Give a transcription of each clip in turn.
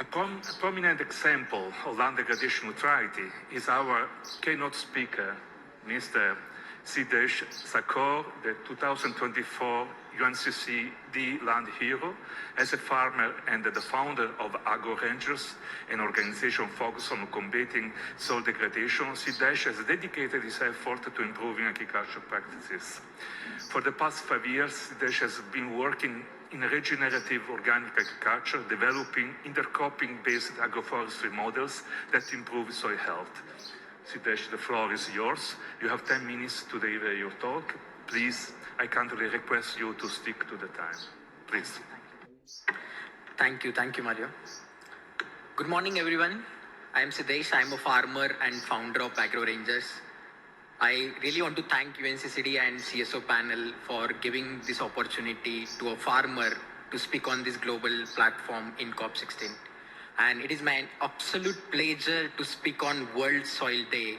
A prominent example of land degradation neutrality is our keynote speaker, Mr. Siddhesh, Sakore, the 2024 UNCCD land hero. As a farmer and the founder of Agro Rangers, an organization focused on combating soil degradation, Siddhesh has dedicated his effort to improving agricultural practices. For the past 5 years, Siddhesh has been working in regenerative organic agriculture, developing intercropping-based agroforestry models that improve soil health. Siddhesh, the floor is yours. You have 10 minutes to deliver your talk. Please, I kindly request you to stick to the time. Please. Thank you, Mario. Good morning, everyone. I am Siddhesh. I am a farmer and founder of Agro Rangers. I really want to thank UNCCD and CSO panel for giving this opportunity to a farmer to speak on this global platform in COP16. And it is my absolute pleasure to speak on World Soil Day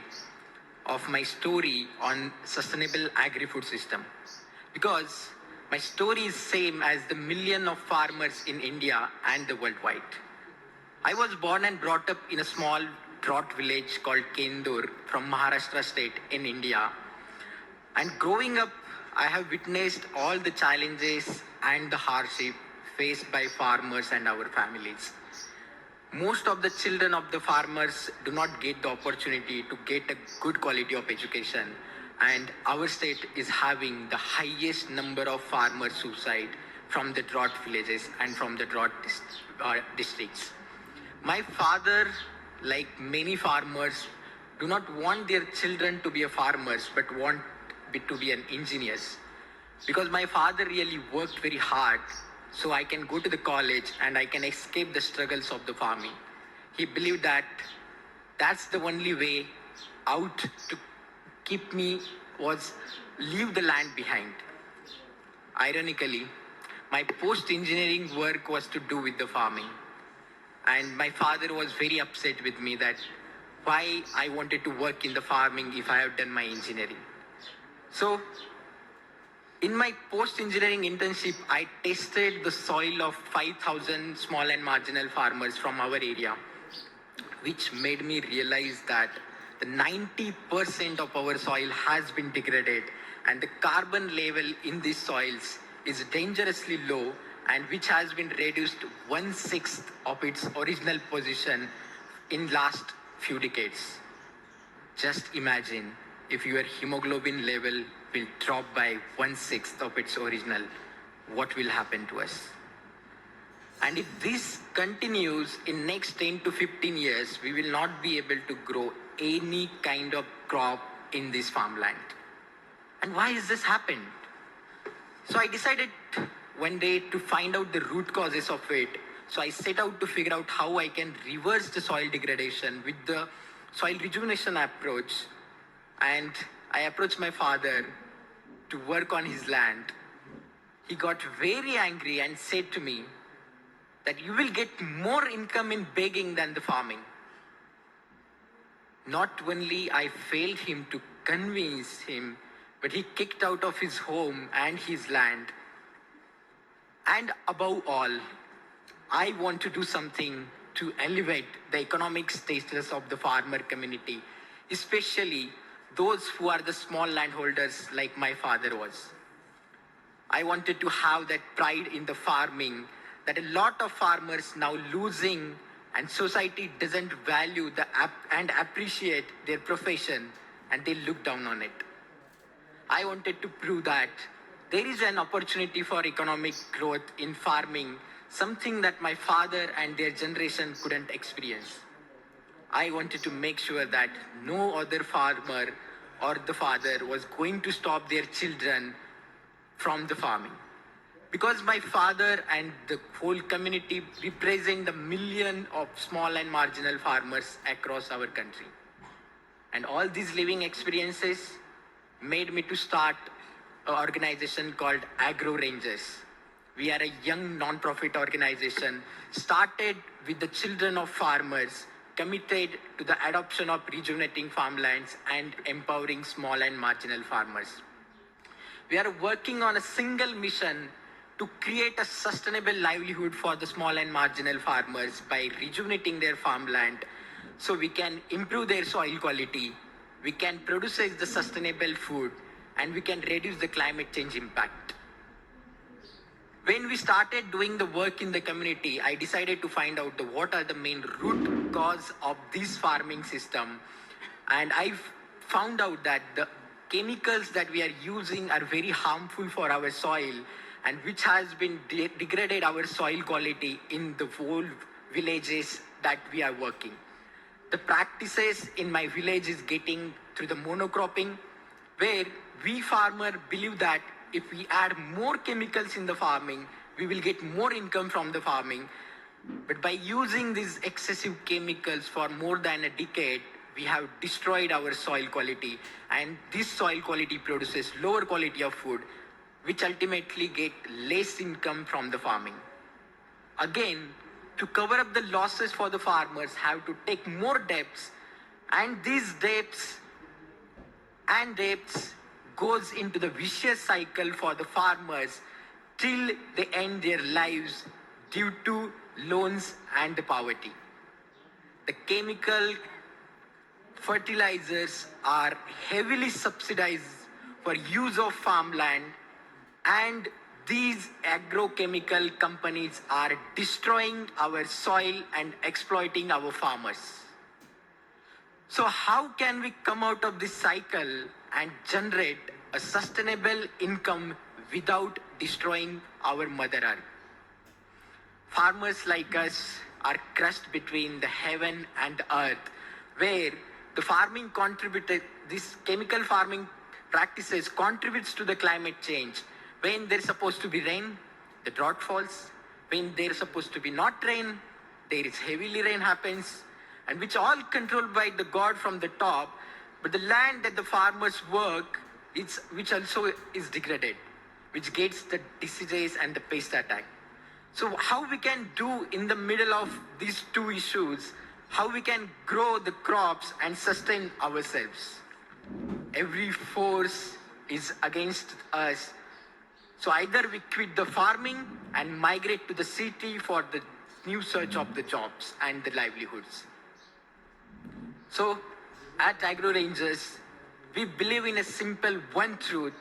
of my story on sustainable agri-food system. Because my story is same as the million of farmers in India and the worldwide. I was born and brought up in a small drought village called Kendur from Maharashtra state in India. And growing up, I have witnessed all the challenges and the hardship faced by farmers and our families. Most of the children of the farmers do not get the opportunity to get a good quality of education. And our state is having the highest number of farmer suicide from the drought villages and from the drought districts. My father, like many farmers, do not want their children to be a farmers, but want to be an engineers. Because my father really worked very hard, so I can go to the college and I can escape the struggles of the farming. He believed that that's the only way out to keep me was leave the land behind. Ironically, my post-engineering work was to do with the farming. And my father was very upset with me that why I wanted to work in the farming if I have done my engineering. So, in my post-engineering internship, I tested the soil of 5,000 small and marginal farmers from our area, which made me realize that the 90% of our soil has been degraded and the carbon level in these soils is dangerously low, and which has been reduced 1/6 of its original position in last few decades. Just imagine if your hemoglobin level will drop by 1/6 of its original, what will happen to us? And if this continues in next 10 to 15 years, we will not be able to grow any kind of crop in this farmland. And why is this happened? So I decided one day to find out the root causes of it. So I set out to figure out how I can reverse the soil degradation with the soil rejuvenation approach. And I approached my father to work on his land. He got very angry and said to me that you will get more income in begging than the farming. Not only I failed him to convince him, but he kicked out of his home and his land. And above all, I want to do something to elevate the economic status of the farmer community, especially those who are the small landholders like my father was. I wanted to have that pride in the farming that a lot of farmers now losing, and society doesn't value and appreciate their profession, and they look down on it. I wanted to prove that there is an opportunity for economic growth in farming, something that my father and their generation couldn't experience. I wanted to make sure that no other farmer or the father was going to stop their children from the farming. Because my father and the whole community represent the million of small and marginal farmers across our country. And all these living experiences made me to start an organization called Agro Rangers. We are a young non-profit organization started with the children of farmers, committed to the adoption of rejuvenating farmlands and empowering small and marginal farmers. We are working on a single mission to create a sustainable livelihood for the small and marginal farmers by rejuvenating their farmland so we can improve their soil quality, we can produce the sustainable food, and we can reduce the climate change impact. When we started doing the work in the community, I decided to find out what are the main root cause of this farming system. And I found out that the chemicals that we are using are very harmful for our soil, and which has been degraded our soil quality in the whole villages that we are working. The practices in my village is getting through the monocropping, where we farmer believe that if we add more chemicals in the farming, we will get more income from the farming. But by using these excessive chemicals for more than a decade, we have destroyed our soil quality, and this soil quality produces lower quality of food, which ultimately get less income from the farming. Again, to cover up the losses for the farmers, have to take more debts, and these debts goes into the vicious cycle for the farmers till they end their lives due to loans and the poverty. The chemical fertilizers are heavily subsidized for use of farmland, and these agrochemical companies are destroying our soil and exploiting our farmers. So how can we come out of this cycle and generate a sustainable income without destroying our Mother Earth? Farmers like us are crushed between the heaven and the earth, where the farming this chemical farming practices contributes to the climate change. When there's supposed to be rain, the drought falls. When there's supposed to be not rain, there is heavily rain happens, and which all controlled by the God from the top. But the land that the farmers work, which also is degraded, which gets the diseases and the pest attack. So how we can do in the middle of these two issues, how we can grow the crops and sustain ourselves? Every force is against us. So either we quit the farming and migrate to the city for the new search of the jobs and the livelihoods. So at Agro Rangers, we believe in a simple one truth.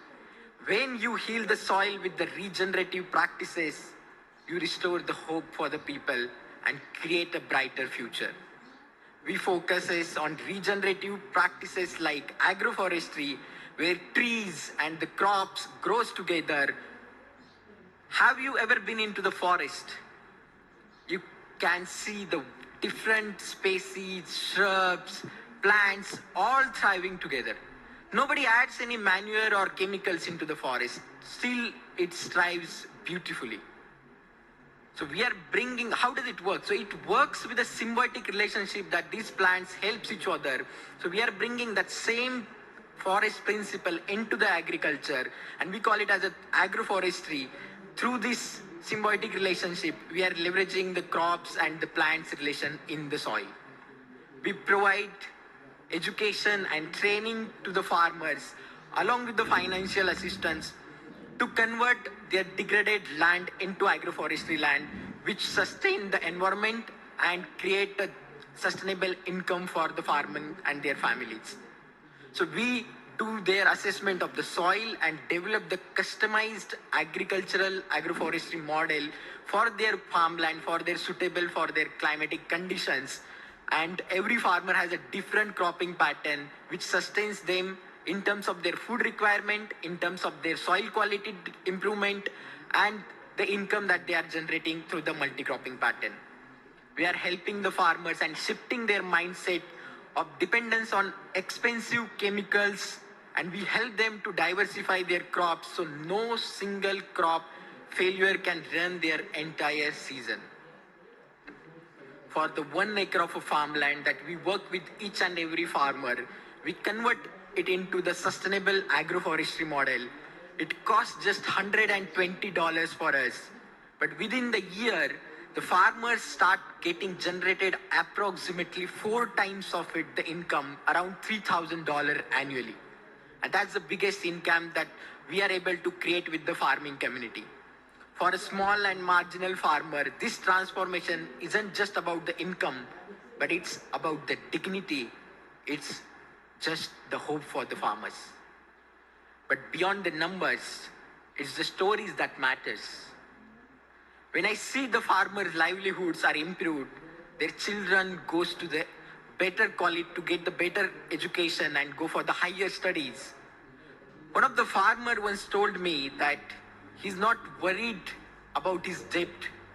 When you heal the soil with the regenerative practices, you restore the hope for the people and create a brighter future. We focus on regenerative practices like agroforestry, where trees and the crops grows together. Have you ever been into the forest? You can see the different species, shrubs, plants, all thriving together. Nobody adds any manure or chemicals into the forest. Still, it thrives beautifully. So we are bringing, how does it work? So it works with a symbiotic relationship that these plants helps each other. So we are bringing that same forest principle into the agriculture, and we call it as agroforestry. Through this symbiotic relationship, we are leveraging the crops and the plants relation in the soil. We provide education and training to the farmers along with the financial assistance to convert their degraded land into agroforestry land, which sustain the environment and create a sustainable income for the farmers and their families. So we do their assessment of the soil and develop the customized agricultural agroforestry model for their farmland, for their suitable for their climatic conditions. And every farmer has a different cropping pattern which sustains them in terms of their food requirement, in terms of their soil quality improvement, and the income that they are generating through the multi-cropping pattern. We are helping the farmers and shifting their mindset of dependence on expensive chemicals, and we help them to diversify their crops so no single crop failure can run their entire season. For the 1 acre of a farmland that we work with each and every farmer, we convert it into the sustainable agroforestry model. It costs just $120 for us. But within the year, the farmers start getting generated approximately 4 times of it, the income, around $3,000 annually. And that's the biggest income that we are able to create with the farming community. For a small and marginal farmer, this transformation isn't just about the income, but it's about the dignity. It's just the hope for the farmers. But beyond the numbers, it's the stories that matters. When I see the farmers' livelihoods are improved, their children goes to the better college to get the better education and go for the higher studies. One of the farmer once told me that he's not worried about his debt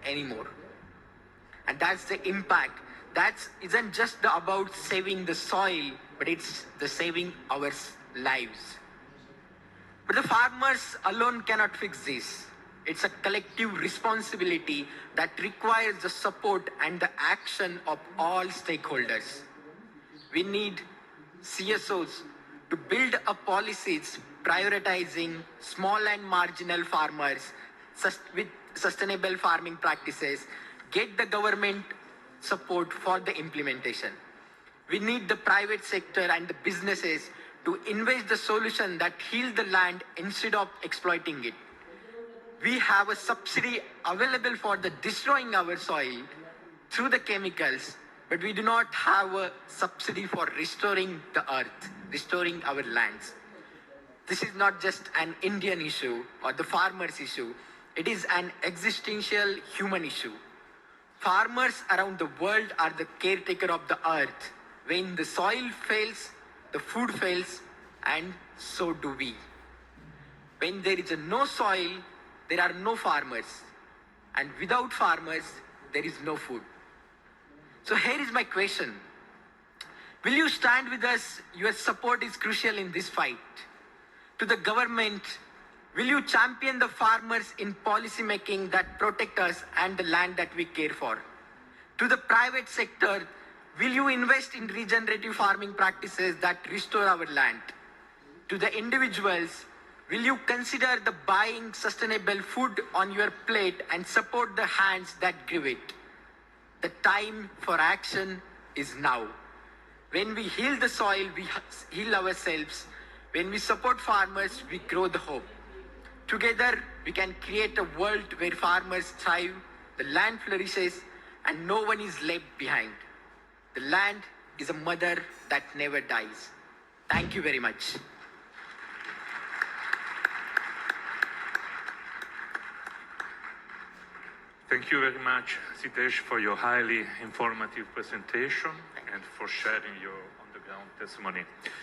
anymore. And that's the impact. That isn't just about saving the soil, but it's the saving our lives. But the farmers alone cannot fix this. It's a collective responsibility that requires the support and the action of all stakeholders. We need CSOs to build up policies prioritizing small and marginal farmers with sustainable farming practices, get the government support for the implementation. We need the private sector and the businesses to invest the solution that heal the land instead of exploiting it. We have a subsidy available for the destroying our soil through the chemicals, but we do not have a subsidy for restoring the earth, restoring our lands. This is not just an Indian issue or the farmers' issue. It is an existential human issue. Farmers around the world are the caretaker of the earth. When the soil fails, the food fails, and so do we. When there is no soil, there are no farmers. And without farmers, there is no food. So here is my question. Will you stand with us? Your support is crucial in this fight. To the government, will you champion the farmers in policy making that protect us and the land that we care for? To the private sector, will you invest in regenerative farming practices that restore our land? To the individuals, will you consider the buying sustainable food on your plate and support the hands that give it? The time for action is now. When we heal the soil, we heal ourselves. When we support farmers, we grow the hope. Together, we can create a world where farmers thrive, the land flourishes, and no one is left behind. The land is a mother that never dies. Thank you very much. Thank you very much, Siddhesh, for your highly informative presentation and for sharing your on-the-ground testimony.